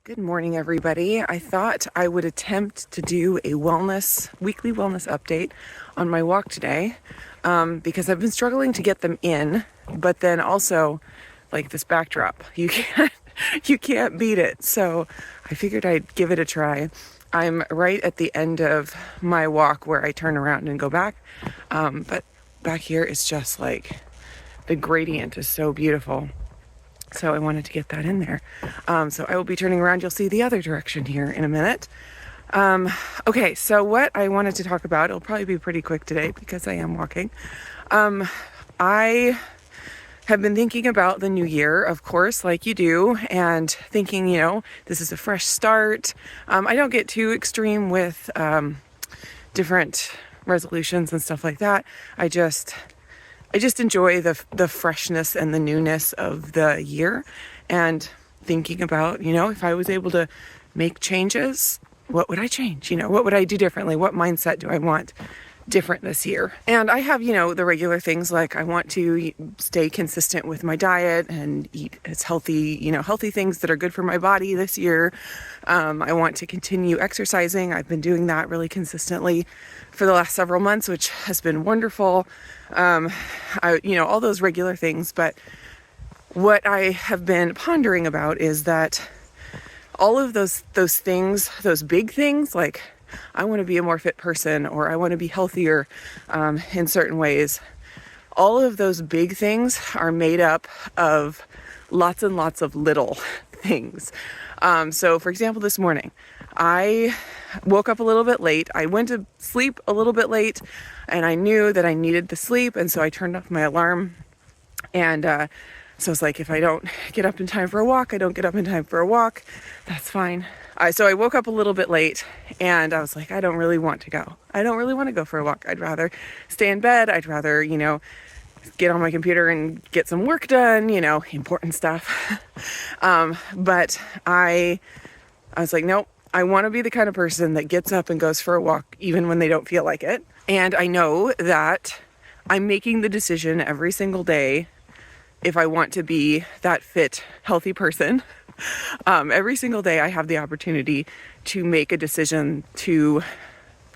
Good morning, everybody. I thought I would attempt to do a weekly wellness update on my walk today because I've been struggling to get them in, but then also like this backdrop, you can't beat it. So I figured I'd give it a try. I'm right at the end of my walk where I turn around and go back, but back here it's just like the gradient is so beautiful. So I wanted to get that in there. So I will be turning around. You'll see the other direction here in a minute. Okay, so what I wanted to talk about, it'll probably be pretty quick today because I am walking. I have been thinking about the new year, of course, like you do, and thinking, this is a fresh start. I don't get too extreme with different resolutions and stuff like that. I just enjoy the freshness and the newness of the year, and thinking about, if I was able to make changes, what would I change? What would I do differently? What mindset do I want different this year? And I have, the regular things like I want to stay consistent with my diet and eat as healthy, healthy things that are good for my body this year. I want to continue exercising. I've been doing that really consistently for the last several months, which has been wonderful. All those regular things. But what I have been pondering about is that all of those things, those big things, like I want to be a more fit person, or I want to be healthier in certain ways. All of those big things are made up of lots and lots of little things. So for example, this morning, I woke up a little bit late. I went to sleep a little bit late, and I knew that I needed the sleep, and so I turned off my alarm. And so it's like, if I don't get up in time for a walk, I don't get up in time for a walk. That's fine. So I woke up a little bit late, and I was like, I don't really want to go. I don't really want to go for a walk. I'd rather stay in bed. I'd rather, get on my computer and get some work done, important stuff. But I was like, nope. I want to be the kind of person that gets up and goes for a walk even when they don't feel like it. And I know that I'm making the decision every single day if I want to be that fit, healthy person. Every single day I have the opportunity to make a decision to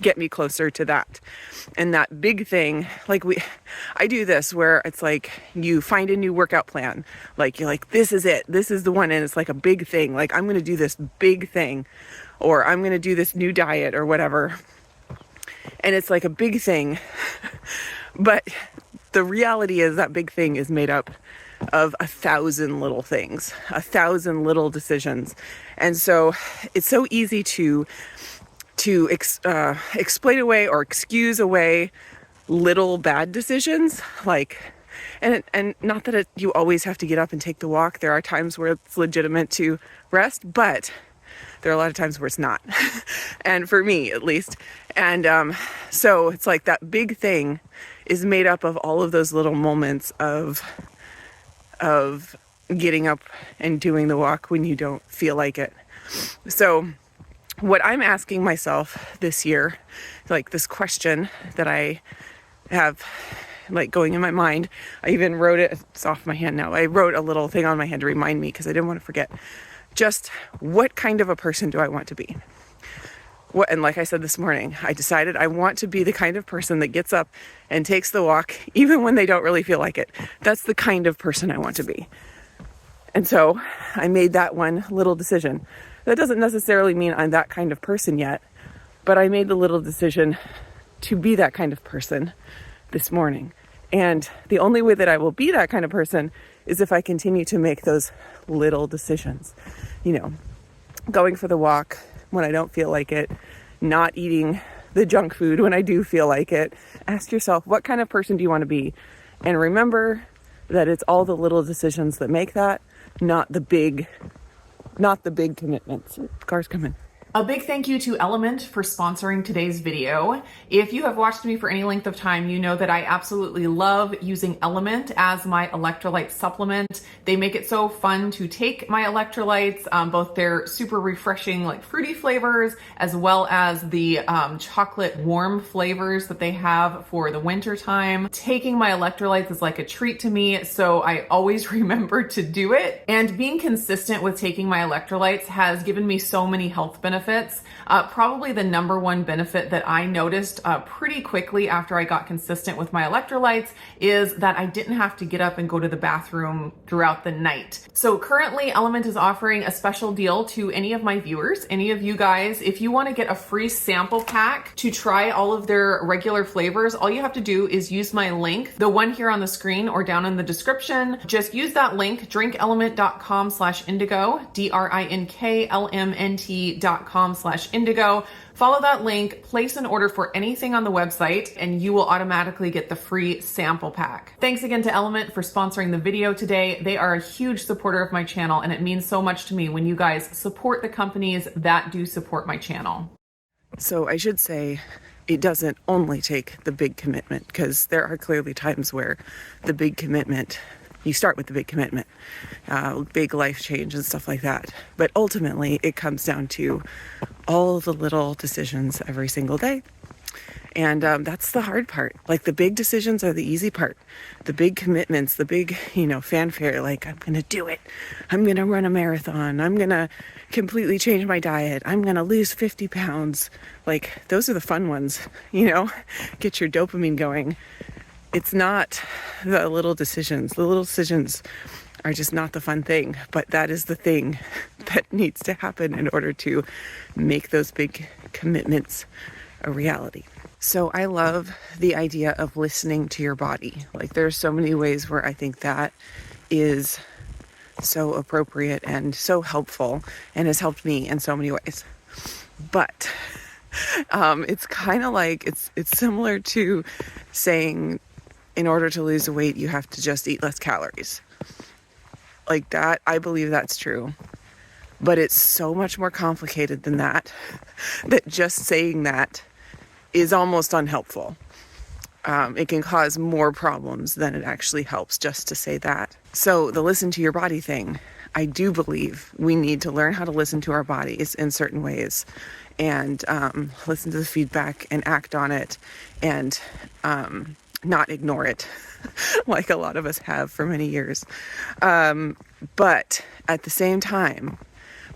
get me closer to that. And that big thing, I do this where it's like you find a new workout plan. Like you're like, this is it. This is the one. And it's like a big thing. Like I'm going to do this big thing, or I'm going to do this new diet or whatever. And it's like a big thing. But the reality is that big thing is made up of 1,000 little things, 1,000 little decisions. And so it's so easy to explain away or excuse away little bad decisions, and not that you always have to get up and take the walk. There are times where it's legitimate to rest, but there are a lot of times where it's not. And for me, at least. And so it's like that big thing is made up of all of those little moments of getting up and doing the walk when you don't feel like it. So what I'm asking myself this year, like this question that I have going in my mind, I even wrote it, it's off my hand now. I wrote a little thing on my hand to remind me because I didn't want to forget. Just what kind of a person do I want to be? And like I said this morning, I decided I want to be the kind of person that gets up and takes the walk even when they don't really feel like it. That's the kind of person I want to be. And so I made that one little decision. That doesn't necessarily mean I'm that kind of person yet, but I made the little decision to be that kind of person this morning. And the only way that I will be that kind of person is if I continue to make those little decisions. Going for the walk when I don't feel like it, not eating the junk food when I do feel like it. Ask yourself, what kind of person do you want to be? And remember that it's all the little decisions that make that, not the big commitments. Car's coming. A big thank you to Element for sponsoring today's video. If you have watched me for any length of time, you know that I absolutely love using Element as my electrolyte supplement. They make it so fun to take my electrolytes, both their super refreshing like fruity flavors, as well as the chocolate warm flavors that they have for the winter time. Taking my electrolytes is like a treat to me, so I always remember to do it. And being consistent with taking my electrolytes has given me so many health benefits. Probably the number one benefit that I noticed pretty quickly after I got consistent with my electrolytes is that I didn't have to get up and go to the bathroom throughout the night. So currently Element is offering a special deal to any of my viewers, any of you guys. If you want to get a free sample pack to try all of their regular flavors, all you have to do is use my link, the one here on the screen or down in the description. Just use that link, drinkelement.com/indigo, drinklmnt.com/indigo. Follow that link, place an order for anything on the website, and you will automatically get the free sample pack. Thanks again to Element for sponsoring the video today. They are a huge supporter of my channel, and it means so much to me when you guys support the companies that do support my channel. So I should say it doesn't only take the big commitment, because there are clearly times where the big commitment, you start with the big commitment, big life change and stuff like that. But ultimately, it comes down to all the little decisions every single day. And that's the hard part. Like, the big decisions are the easy part. The big commitments, the big, fanfare, like, I'm going to do it. I'm going to run a marathon. I'm going to completely change my diet. I'm going to lose 50 pounds. Like, those are the fun ones, get your dopamine going. It's not the little decisions. The little decisions are just not the fun thing, but that is the thing that needs to happen in order to make those big commitments a reality. So I love the idea of listening to your body. Like, there's so many ways where I think that is so appropriate and so helpful and has helped me in so many ways. But it's kind of like, it's similar to saying, in order to lose the weight, you have to just eat less calories. Like that, I believe that's true. But it's so much more complicated than that, that just saying that is almost unhelpful. It can cause more problems than it actually helps just to say that. So the listen to your body thing, I do believe we need to learn how to listen to our bodies in certain ways and listen to the feedback and act on it and not ignore it like a lot of us have for many years. But at the same time,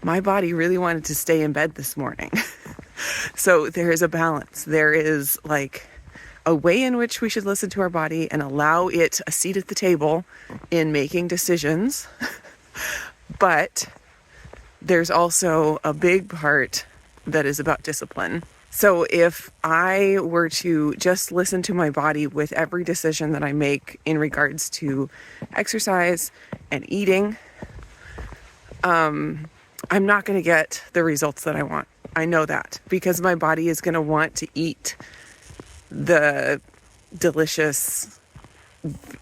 my body really wanted to stay in bed this morning. So there is a balance. There is like a way in which we should listen to our body and allow it a seat at the table in making decisions. But there's also a big part that is about discipline. So if I were to just listen to my body with every decision that I make in regards to exercise and eating, I'm not going to get the results that I want. I know that, because my body is going to want to eat the delicious,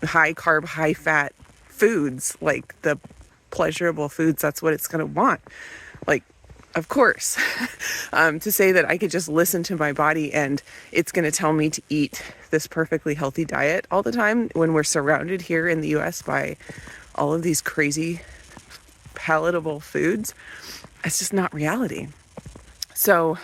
high carb, high fat foods, like the pleasurable foods. That's what it's going to want. Like, of course, to say that I could just listen to my body and it's going to tell me to eat this perfectly healthy diet all the time when we're surrounded here in the US by all of these crazy palatable foods, it's just not reality. So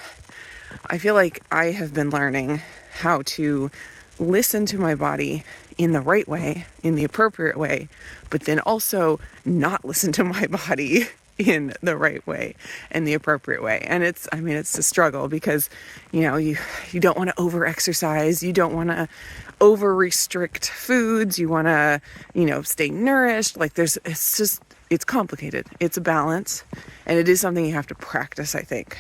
I feel like I have been learning how to listen to my body in the right way, in the appropriate way, but then also not listen to my body in the right way and the appropriate way. And it's a struggle because, you don't want to over exercise. You don't want to over restrict foods. You want to, stay nourished. Like it's complicated. It's a balance, and it is something you have to practice, I think.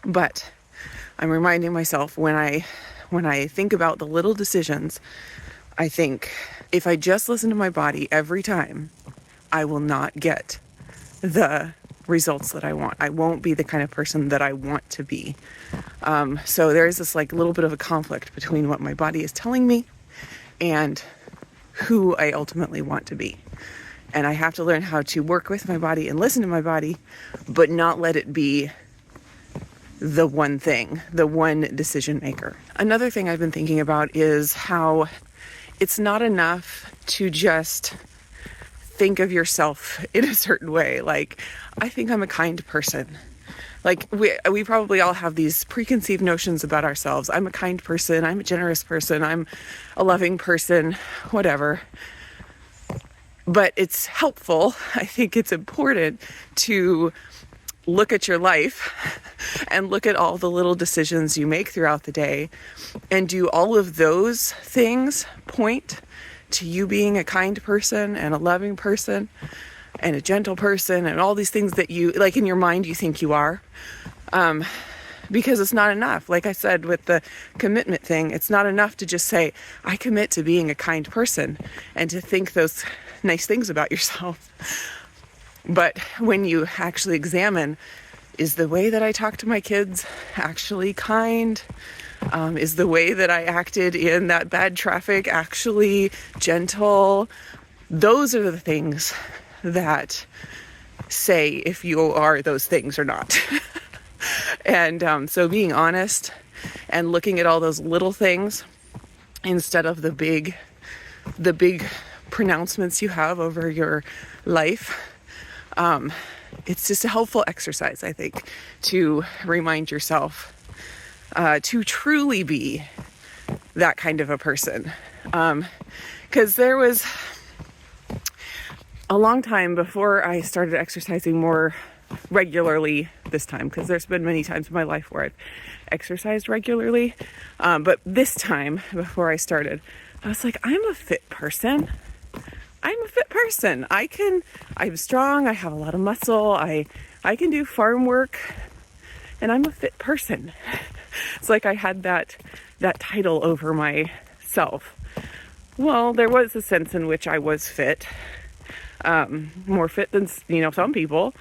But I'm reminding myself when I think about the little decisions, I think if I just listen to my body every time, I will not get the results that I want. I won't be the kind of person that I want to be. So there is this little bit of a conflict between what my body is telling me and who I ultimately want to be. And I have to learn how to work with my body and listen to my body, but not let it be the one thing, the one decision maker. Another thing I've been thinking about is how it's not enough to just think of yourself in a certain way. Like, I think I'm a kind person. Like, we probably all have these preconceived notions about ourselves. I'm a kind person, I'm a generous person, I'm a loving person, whatever. But it's helpful, I think it's important to look at your life and look at all the little decisions you make throughout the day, and do all of those things point to you being a kind person and a loving person and a gentle person and all these things that you, like in your mind, you think you are. Because it's not enough. Like I said, with the commitment thing, it's not enough to just say, I commit to being a kind person and to think those nice things about yourself. But when you actually examine, is the way that I talk to my kids actually kind? Is the way that I acted in that bad traffic actually gentle? Those are the things that say if you are those things or not. And so being honest and looking at all those little things instead of the big pronouncements you have over your life, it's just a helpful exercise, I think, to remind yourself to truly be that kind of a person. Because there was a long time before I started exercising more regularly this time, because there's been many times in my life where I've exercised regularly. But this time, before I started, I was like, I'm a fit person. I'm a fit person. I'm strong. I have a lot of muscle. I can do farm work, and I'm a fit person. It's like I had that title over myself. Well, there was a sense in which I was fit, more fit than, some people.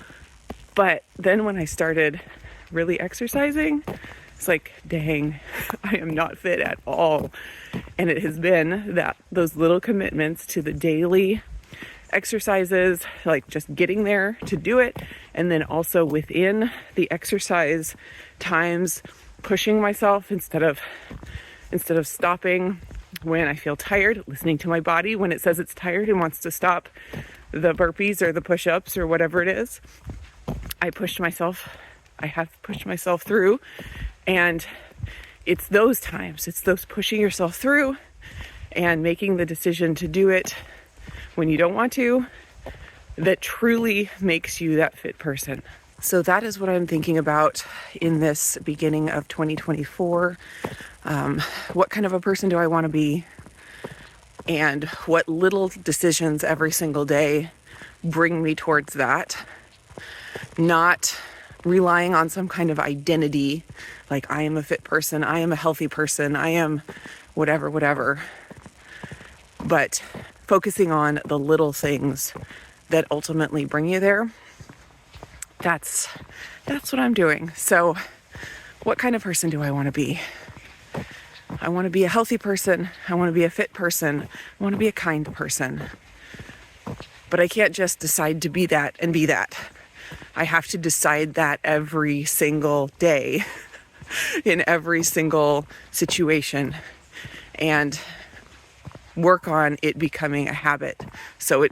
But then when I started really exercising, it's like, dang, I am not fit at all. And it has been those little commitments to the daily exercises, like just getting there to do it. And then also within the exercise times, pushing myself instead of stopping when I feel tired, listening to my body when it says it's tired and wants to stop the burpees or the push-ups or whatever it is. I have pushed myself through, and it's those times, it's those pushing yourself through and making the decision to do it when you don't want to, that truly makes you that fit person. So that is what I'm thinking about in this beginning of 2024. What kind of a person do I want to be? And what little decisions every single day bring me towards that? Not relying on some kind of identity, like I am a fit person, I am a healthy person, I am whatever. But focusing on the little things that ultimately bring you there. That's what I'm doing. So what kind of person do I want to be? I want to be a healthy person. I want to be a fit person. I want to be a kind person. But I can't just decide to be that and be that. I have to decide that every single day in every single situation and work on it becoming a habit. So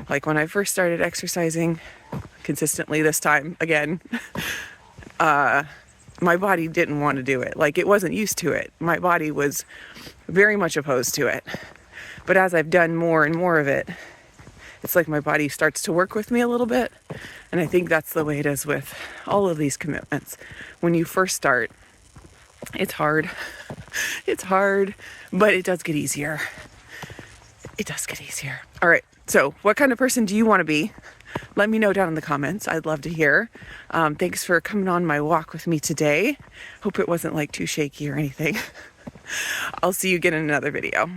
like when I first started exercising consistently this time again, my body didn't want to do it. Like it wasn't used to it. My body was very much opposed to it. But as I've done more and more of it, it's like my body starts to work with me a little bit. And I think that's the way it is with all of these commitments. When you first start, it's hard. It's hard, but it does get easier. It does get easier. All right. So what kind of person do you want to be? Let me know down in the comments. I'd love to hear. Thanks for coming on my walk with me today. Hope it wasn't like too shaky or anything. I'll see you again in another video.